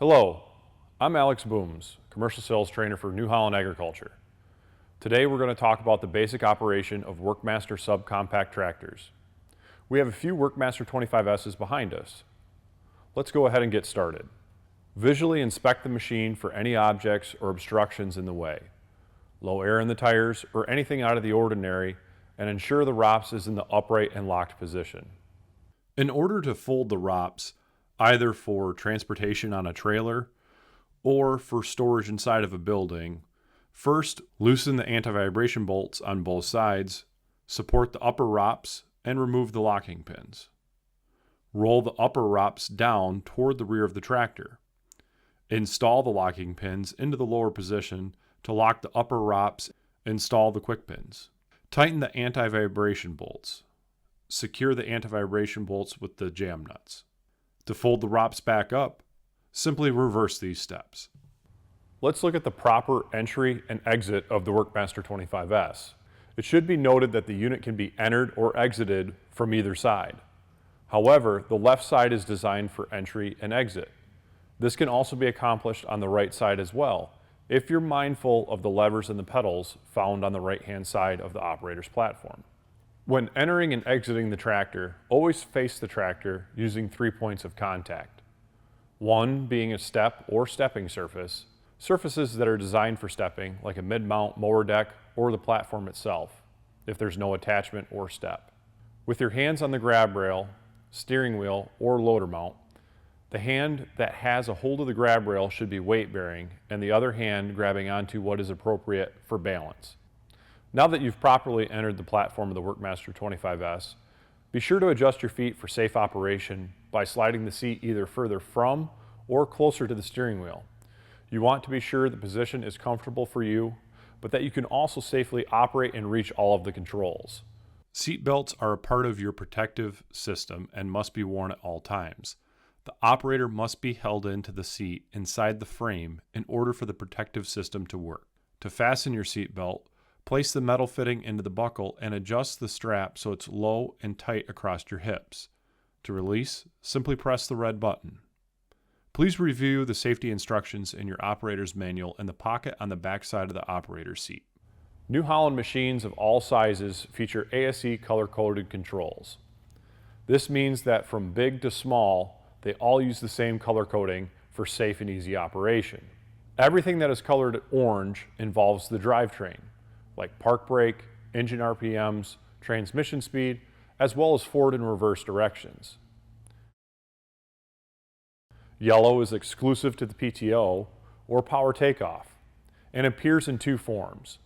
Hello, I'm Alex Booms, Commercial Sales Trainer for New Holland Agriculture. Today we're going to talk about the basic operation of WORKMASTER subcompact tractors. We have a few WORKMASTER 25S's behind us. Let's go ahead and get started. Visually inspect the machine for any objects or obstructions in the way. Low air in the tires or anything out of the ordinary, and ensure the ROPS is in the upright and locked position. In order to fold the ROPS, either for transportation on a trailer or for storage inside of a building, first loosen the anti-vibration bolts on both sides, support the upper ROPS, and remove the locking pins. Roll the upper ROPS down toward the rear of the tractor. Install the locking pins into the lower position to lock the upper ROPS. Install the quick pins. Tighten the anti-vibration bolts. Secure the anti-vibration bolts with the jam nuts. To fold the ROPS back up, simply reverse these steps. Let's look at the proper entry and exit of the WORKMASTER 25S. It should be noted that the unit can be entered or exited from either side. However, the left side is designed for entry and exit. This can also be accomplished on the right side as well, if you're mindful of the levers and the pedals found on the right-hand side of the operator's platform. When entering and exiting the tractor, always face the tractor using 3 points of contact. One being a step or stepping surface, surfaces that are designed for stepping like a mid-mount mower deck or the platform itself, if there's no attachment or step. With your hands on the grab rail, steering wheel, or loader mount, the hand that has a hold of the grab rail should be weight-bearing and the other hand grabbing onto what is appropriate for balance. Now that you've properly entered the platform of the WORKMASTER 25S, be sure to adjust your feet for safe operation by sliding the seat either further from or closer to the steering wheel. You want to be sure the position is comfortable for you, but that you can also safely operate and reach all of the controls. Seat belts are a part of your protective system and must be worn at all times. The operator must be held into the seat inside the frame in order for the protective system to work. To fasten your seat belt, place the metal fitting into the buckle and adjust the strap so it's low and tight across your hips. To release, simply press the red button. Please review the safety instructions in your operator's manual in the pocket on the back side of the operator's seat. New Holland machines of all sizes feature ASE color-coded controls. This means that from big to small, they all use the same color coding for safe and easy operation. Everything that is colored orange involves the drivetrain, like park brake, engine RPMs, transmission speed, as well as forward and reverse directions. Yellow is exclusive to the PTO or power takeoff and appears in two forms: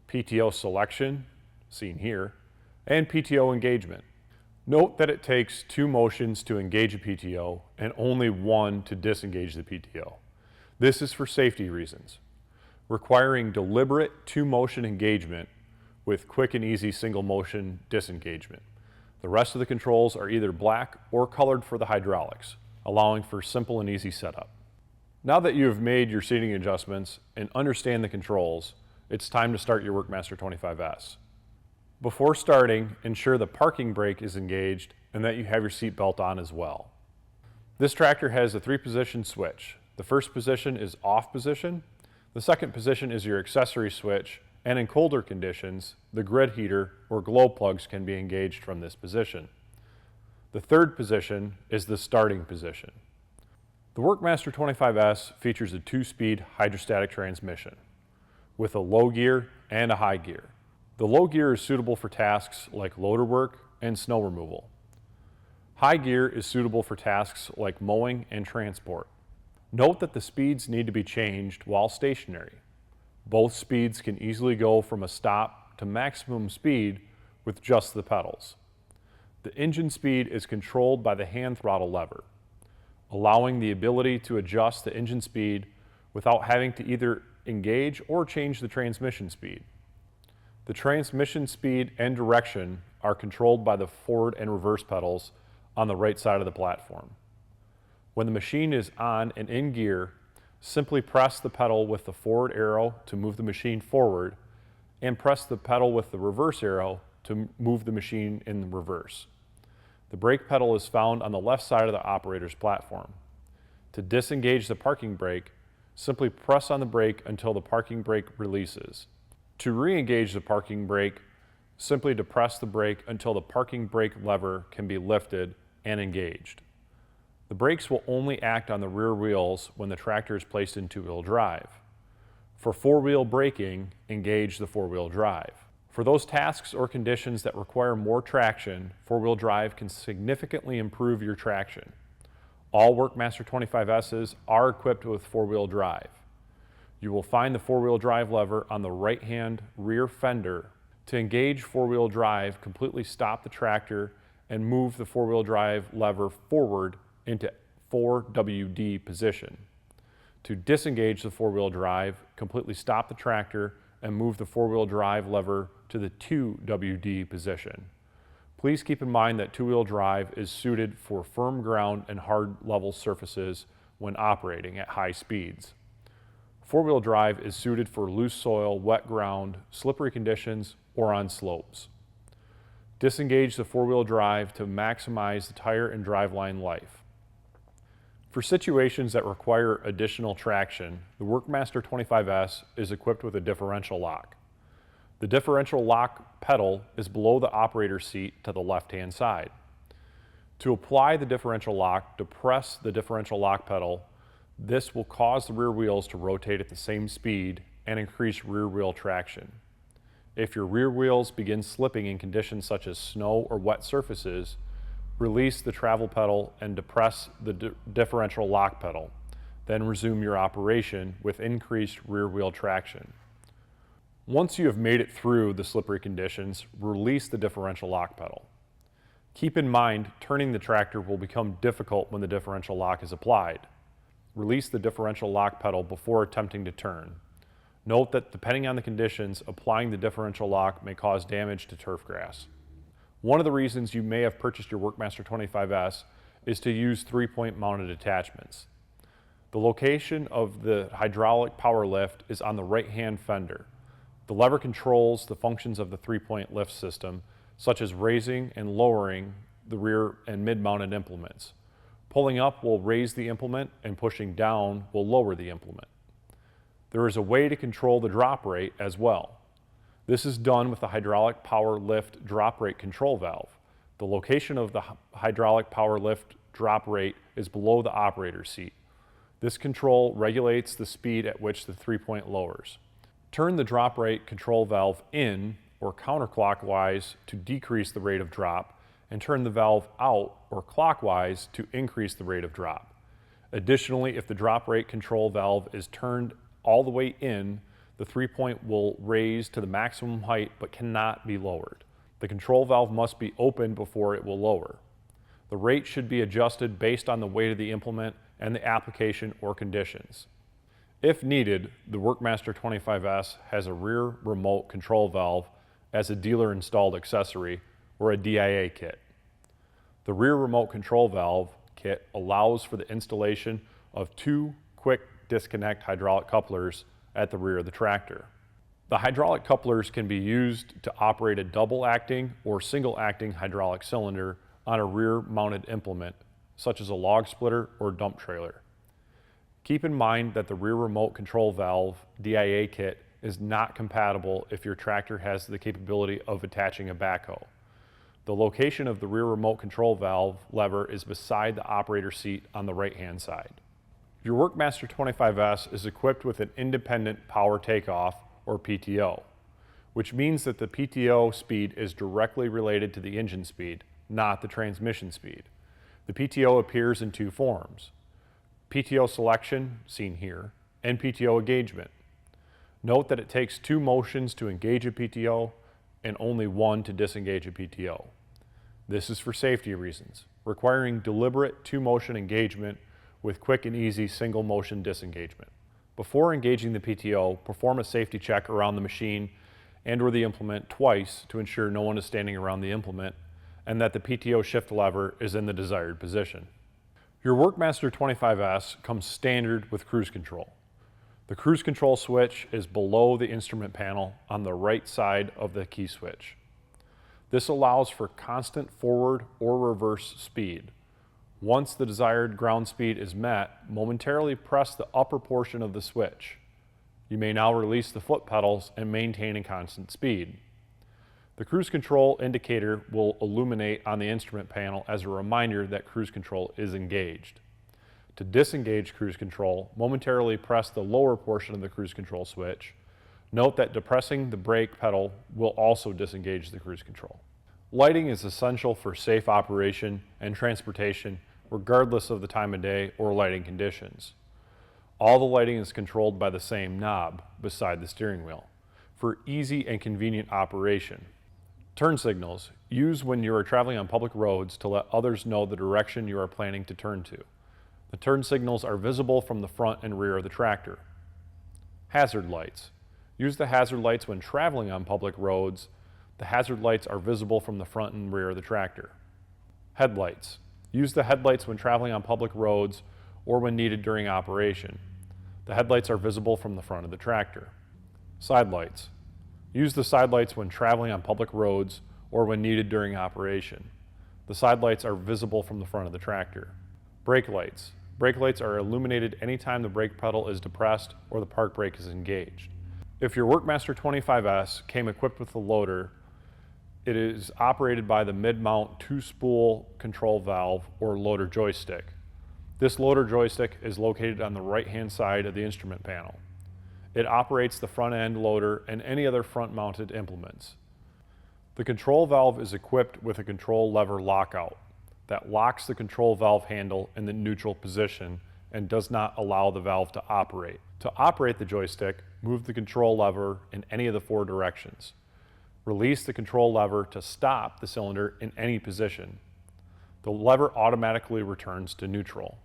PTO selection, seen here, and PTO engagement. Note that it takes 2 motions to engage a PTO and only 1 to disengage the PTO. This is for safety reasons, requiring deliberate 2-motion engagement with quick and easy single motion disengagement. The rest of the controls are either black or colored for the hydraulics, allowing for simple and easy setup. Now that you have made your seating adjustments and understand the controls, it's time to start your WORKMASTER 25S. Before starting, ensure the parking brake is engaged and that you have your seat belt on as well. This tractor has a 3-position switch. The first position is off position. The second position is your accessory switch, and in colder conditions, the grid heater or glow plugs can be engaged from this position. The third position is the starting position. The WORKMASTER 25S features a 2-speed hydrostatic transmission with a low gear and a high gear. The low gear is suitable for tasks like loader work and snow removal. High gear is suitable for tasks like mowing and transport. Note that the speeds need to be changed while stationary. Both speeds can easily go from a stop to maximum speed with just the pedals. The engine speed is controlled by the hand throttle lever, allowing the ability to adjust the engine speed without having to either engage or change the transmission speed. The transmission speed and direction are controlled by the forward and reverse pedals on the right side of the platform. When the machine is on and in gear, simply press the pedal with the forward arrow to move the machine forward and press the pedal with the reverse arrow to move the machine in reverse. The brake pedal is found on the left side of the operator's platform. To disengage the parking brake, simply press on the brake until the parking brake releases. To re-engage the parking brake, simply depress the brake until the parking brake lever can be lifted and engaged. The brakes will only act on the rear wheels when the tractor is placed in two-wheel drive. For four-wheel braking, engage the four-wheel drive. For those tasks or conditions that require more traction, four-wheel drive can significantly improve your traction. All WORKMASTER 25Ss are equipped with four-wheel drive. You will find the four-wheel drive lever on the right-hand rear fender. To engage four-wheel drive, completely stop the tractor and move the four-wheel drive lever forward into 4WD position. To disengage the four-wheel drive, completely stop the tractor and move the four-wheel drive lever to the 2WD position. Please keep in mind that two-wheel drive is suited for firm ground and hard level surfaces when operating at high speeds. Four-wheel drive is suited for loose soil, wet ground, slippery conditions, or on slopes. Disengage the four-wheel drive to maximize the tire and driveline life. For situations that require additional traction, the WORKMASTER 25S is equipped with a differential lock. The differential lock pedal is below the operator seat to the left-hand side. To apply the differential lock, depress the differential lock pedal. This will cause the rear wheels to rotate at the same speed and increase rear wheel traction. If your rear wheels begin slipping in conditions such as snow or wet surfaces, release the travel pedal and depress the differential lock pedal. Then resume your operation with increased rear wheel traction. Once you have made it through the slippery conditions, release the differential lock pedal. Keep in mind, turning the tractor will become difficult when the differential lock is applied. Release the differential lock pedal before attempting to turn. Note that depending on the conditions, applying the differential lock may cause damage to turf grass. One of the reasons you may have purchased your WORKMASTER 25S is to use three-point mounted attachments. The location of the hydraulic power lift is on the right-hand fender. The lever controls the functions of the three-point lift system, such as raising and lowering the rear and mid-mounted implements. Pulling up will raise the implement and pushing down will lower the implement. There is a way to control the drop rate as well. This is done with the hydraulic power lift drop rate control valve. The location of the hydraulic power lift drop rate is below the operator's seat. This control regulates the speed at which the three-point lowers. Turn the drop rate control valve in or counterclockwise to decrease the rate of drop, and turn the valve out or clockwise to increase the rate of drop. Additionally, if the drop rate control valve is turned all the way in, the three-point will raise to the maximum height but cannot be lowered. The control valve must be open before it will lower. The rate should be adjusted based on the weight of the implement and the application or conditions. If needed, the WORKMASTER 25S has a rear remote control valve as a dealer-installed accessory or a DIA kit. The rear remote control valve kit allows for the installation of two quick disconnect hydraulic couplers at the rear of the tractor. The hydraulic couplers can be used to operate a double-acting or single-acting hydraulic cylinder on a rear-mounted implement, such as a log splitter or dump trailer. Keep in mind that the rear remote control valve DIA kit is not compatible if your tractor has the capability of attaching a backhoe. The location of the rear remote control valve lever is beside the operator seat on the right-hand side. Your WORKMASTER 25S is equipped with an independent power takeoff, or PTO, which means that the PTO speed is directly related to the engine speed, not the transmission speed. The PTO appears in two forms: PTO selection, seen here, and PTO engagement. Note that it takes two motions to engage a PTO and only one to disengage a PTO. This is for safety reasons, requiring deliberate two-motion engagement with quick and easy single motion disengagement. Before engaging the PTO, perform a safety check around the machine and/or the implement twice to ensure no one is standing around the implement and that the PTO shift lever is in the desired position. Your WORKMASTER 25S comes standard with cruise control. The cruise control switch is below the instrument panel on the right side of the key switch. This allows for constant forward or reverse speed. Once the desired ground speed is met, momentarily press the upper portion of the switch. You may now release the foot pedals and maintain a constant speed. The cruise control indicator will illuminate on the instrument panel as a reminder that cruise control is engaged. To disengage cruise control, momentarily press the lower portion of the cruise control switch. Note that depressing the brake pedal will also disengage the cruise control. Lighting is essential for safe operation and transportation regardless of the time of day or lighting conditions. All the lighting is controlled by the same knob beside the steering wheel for easy and convenient operation. Turn signals, used when you are traveling on public roads to let others know the direction you are planning to turn to. The turn signals are visible from the front and rear of the tractor. Hazard lights. Use the hazard lights when traveling on public roads. The hazard lights are visible from the front and rear of the tractor. Headlights. Use the headlights when traveling on public roads or when needed during operation. The headlights are visible from the front of the tractor. Side lights. Use the side lights when traveling on public roads or when needed during operation. The side lights are visible from the front of the tractor. Brake lights. Brake lights are illuminated anytime the brake pedal is depressed or the park brake is engaged. If your WORKMASTER 25S came equipped with the loader, it is operated by the mid-mount 2-spool control valve or loader joystick. This loader joystick is located on the right-hand side of the instrument panel. It operates the front end loader and any other front-mounted implements. The control valve is equipped with a control lever lockout that locks the control valve handle in the neutral position and does not allow the valve to operate. To operate the joystick, move the control lever in any of the 4 directions. Release the control lever to stop the cylinder in any position. The lever automatically returns to neutral.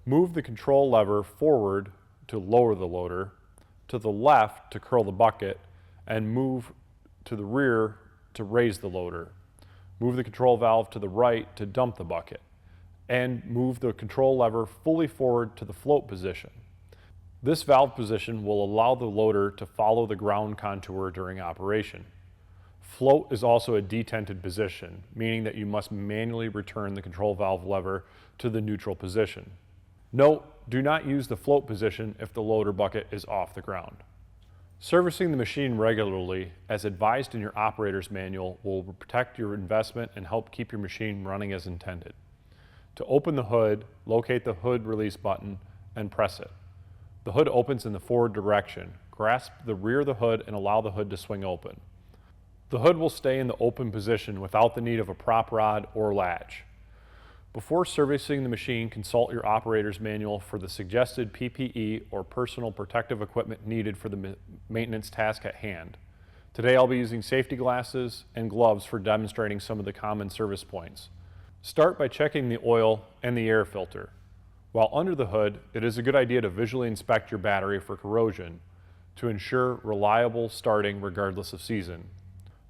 Move the control lever forward to lower the loader, to the left to curl the bucket, and move to the rear to raise the loader. Move the control valve to the right to dump the bucket, and move the control lever fully forward to the float position. This valve position will allow the loader to follow the ground contour during operation. Float is also a detented position, meaning that you must manually return the control valve lever to the neutral position. Note, do not use the float position if the loader bucket is off the ground. Servicing the machine regularly, as advised in your operator's manual, will protect your investment and help keep your machine running as intended. To open the hood, locate the hood release button and press it. The hood opens in the forward direction. Grasp the rear of the hood and allow the hood to swing open. The hood will stay in the open position without the need of a prop rod or latch. Before servicing the machine, consult your operator's manual for the suggested PPE or personal protective equipment needed for the maintenance task at hand. Today I'll be using safety glasses and gloves for demonstrating some of the common service points. Start by checking the oil and the air filter. While under the hood, it is a good idea to visually inspect your battery for corrosion to ensure reliable starting regardless of season.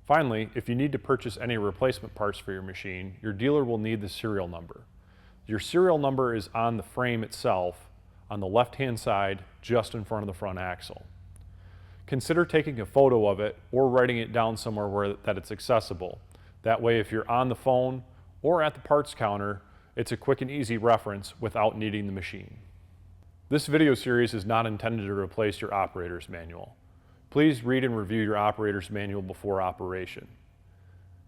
Finally, if you need to purchase any replacement parts for your machine, your dealer will need the serial number. Your serial number is on the frame itself on the left-hand side just in front of the front axle. Consider taking a photo of it or writing it down somewhere that it's accessible. That way, if you're on the phone or at the parts counter, it's a quick and easy reference without needing the machine. This video series is not intended to replace your operator's manual. Please read and review your operator's manual before operation.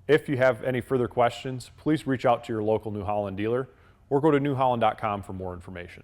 If you have any further questions, please reach out to your local New Holland dealer or go to newholland.com for more information.